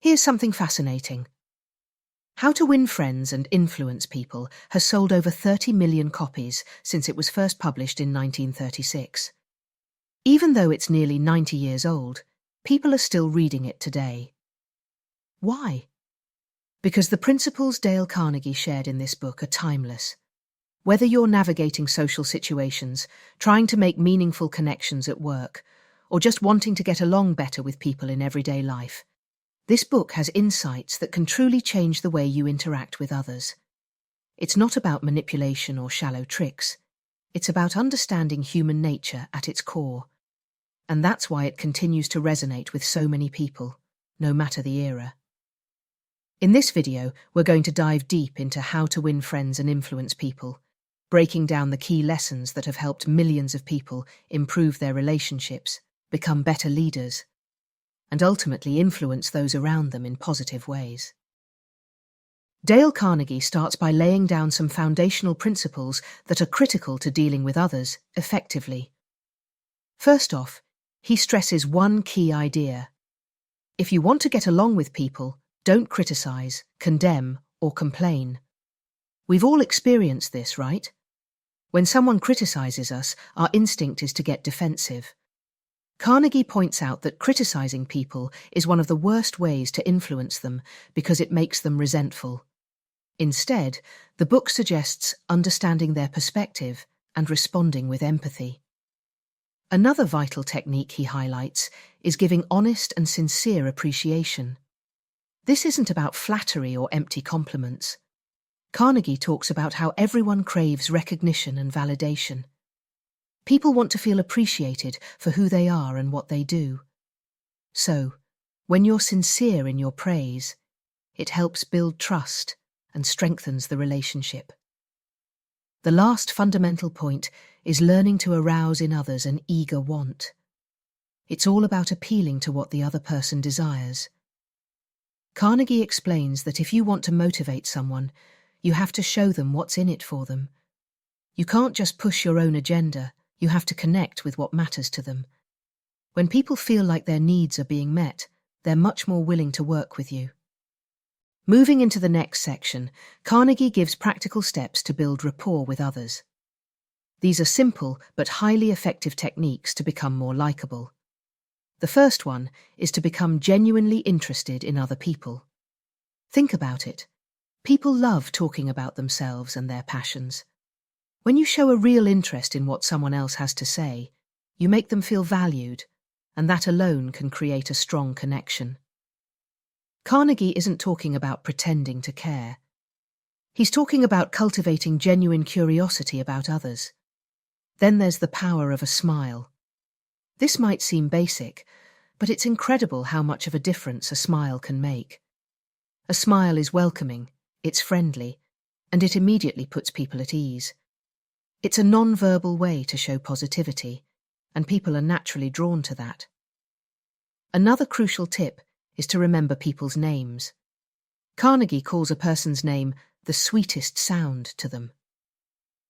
Here's something fascinating. How to Win Friends and Influence People has sold over 30 million copies since it was first published in 1936. Even though it's nearly 90 years old, people are still reading it today. Why? Because the principles Dale Carnegie shared in this book are timeless. Whether you're navigating social situations, trying to make meaningful connections at work, or just wanting to get along better with people in everyday life, this book has insights that can truly change the way you interact with others. It's not about manipulation or shallow tricks. It's about understanding human nature at its core. And that's why it continues to resonate with so many people, no matter the era. In this video, we're going to dive deep into how to win friends and influence people, breaking down the key lessons that have helped millions of people improve their relationships, become better leaders, and ultimately influence those around them in positive ways. Dale Carnegie starts by laying down some foundational principles that are critical to dealing with others effectively. First off, he stresses one key idea. If you want to get along with people, don't criticize, condemn, or complain. We've all experienced this, right? When someone criticizes us, our instinct is to get defensive. Carnegie points out that criticizing people is one of the worst ways to influence them because it makes them resentful. Instead, the book suggests understanding their perspective and responding with empathy. Another vital technique he highlights is giving honest and sincere appreciation. This isn't about flattery or empty compliments. Carnegie talks about how everyone craves recognition and validation. People want to feel appreciated for who they are and what they do. So, when you're sincere in your praise, it helps build trust and strengthens the relationship. The last fundamental point is learning to arouse in others an eager want. It's all about appealing to what the other person desires. Carnegie explains that if you want to motivate someone, you have to show them what's in it for them. You can't just push your own agenda, you have to connect with what matters to them. When people feel like their needs are being met, they're much more willing to work with you. Moving into the next section, Carnegie gives practical steps to build rapport with others. These are simple but highly effective techniques to become more likable. The first one is to become genuinely interested in other people. Think about it. People love talking about themselves and their passions. When you show a real interest in what someone else has to say, you make them feel valued, and that alone can create a strong connection. Carnegie isn't talking about pretending to care. He's talking about cultivating genuine curiosity about others. Then there's the power of a smile. This might seem basic, but it's incredible how much of a difference a smile can make. A smile is welcoming, it's friendly, and it immediately puts people at ease. It's a non-verbal way to show positivity, and people are naturally drawn to that. Another crucial tip is to remember people's names. Carnegie calls a person's name the sweetest sound to them.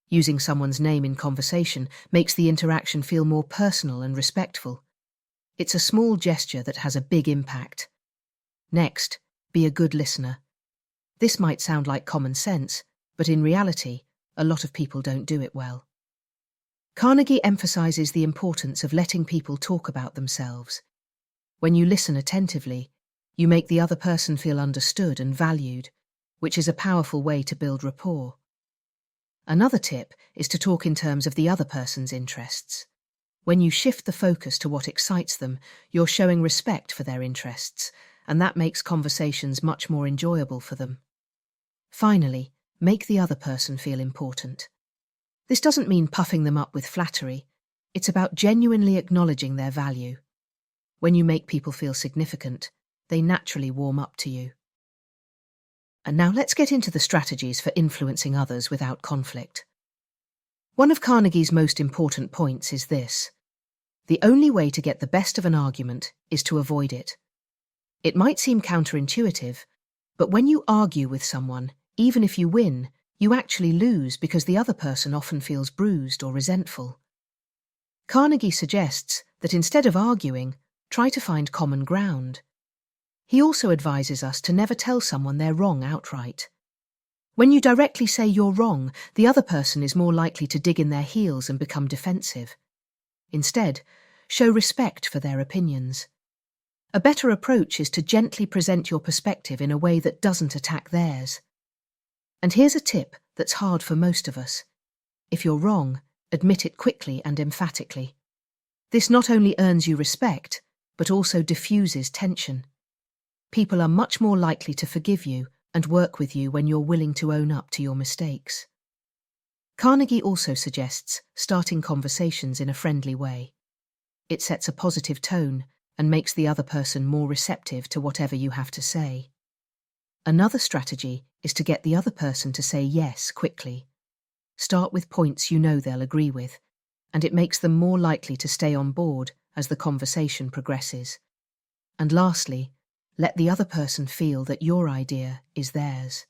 Using someone's name in conversation makes the interaction feel more personal and respectful. It's a small gesture that has a big impact. Next, be a good listener. This might sound like common sense, but in reality, a lot of people don't do it well. Carnegie emphasizes the importance of letting people talk about themselves. When you listen attentively, you make the other person feel understood and valued, which is a powerful way to build rapport. Another tip is to talk in terms of the other person's interests. When you shift the focus to what excites them, you're showing respect for their interests, and that makes conversations much more enjoyable for them. Finally, make the other person feel important. This doesn't mean puffing them up with flattery. It's about genuinely acknowledging their value. When you make people feel significant, they naturally warm up to you. And now let's get into the strategies for influencing others without conflict. One of Carnegie's most important points is this: the only way to get the best of an argument is to avoid it. It might seem counterintuitive, but when you argue with someone, even if you win, you actually lose because the other person often feels bruised or resentful. Carnegie suggests that instead of arguing, try to find common ground. He also advises us to never tell someone they're wrong outright. When you directly say you're wrong, the other person is more likely to dig in their heels and become defensive. Instead, show respect for their opinions. A better approach is to gently present your perspective in a way that doesn't attack theirs. And here's a tip that's hard for most of us. If you're wrong, admit it quickly and emphatically. This not only earns you respect, but also diffuses tension. People are much more likely to forgive you and work with you when you're willing to own up to your mistakes. Carnegie also suggests starting conversations in a friendly way. It sets a positive tone and makes the other person more receptive to whatever you have to say. Another strategy is to get the other person to say yes quickly. Start with points you know they'll agree with, and it makes them more likely to stay on board as the conversation progresses. And lastly, let the other person feel that your idea is theirs.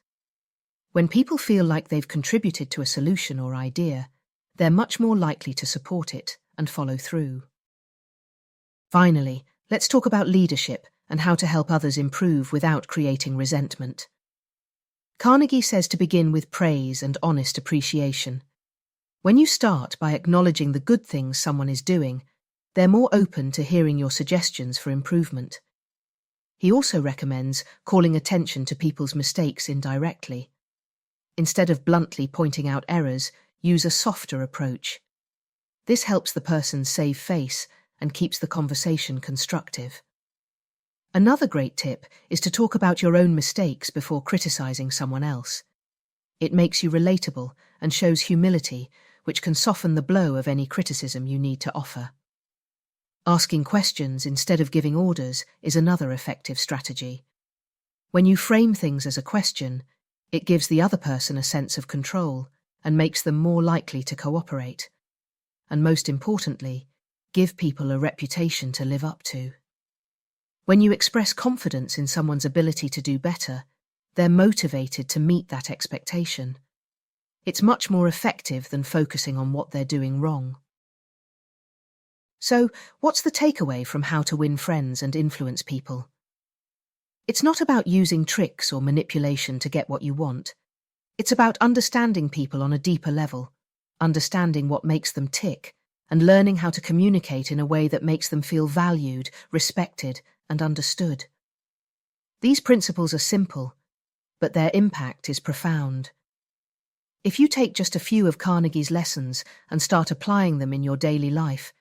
When people feel like they've contributed to a solution or idea, they're much more likely to support it and follow through. Finally, let's talk about leadership and how to help others improve without creating resentment. Carnegie says to begin with praise and honest appreciation. When you start by acknowledging the good things someone is doing, they're more open to hearing your suggestions for improvement. He also recommends calling attention to people's mistakes indirectly. Instead of bluntly pointing out errors, use a softer approach. This helps the person save face and keeps the conversation constructive. Another great tip is to talk about your own mistakes before criticizing someone else. It makes you relatable and shows humility, which can soften the blow of any criticism you need to offer. Asking questions instead of giving orders is another effective strategy. When you frame things as a question, it gives the other person a sense of control and makes them more likely to cooperate. And most importantly, give people a reputation to live up to. When you express confidence in someone's ability to do better, they're motivated to meet that expectation. It's much more effective than focusing on what they're doing wrong. So, what's the takeaway from how to win friends and influence people? It's not about using tricks or manipulation to get what you want. It's about understanding people on a deeper level, understanding what makes them tick, and learning how to communicate in a way that makes them feel valued, respected, and understood. These principles are simple, but their impact is profound. If you take just a few of Carnegie's lessons and start applying them in your daily life,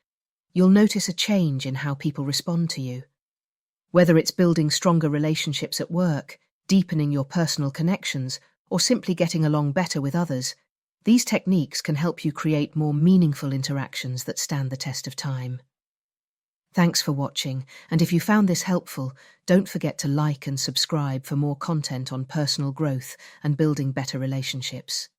you'll notice a change in how people respond to you. Whether it's building stronger relationships at work, deepening your personal connections, or simply getting along better with others, these techniques can help you create more meaningful interactions that stand the test of time. Thanks for watching, and if you found this helpful, don't forget to like and subscribe for more content on personal growth and building better relationships.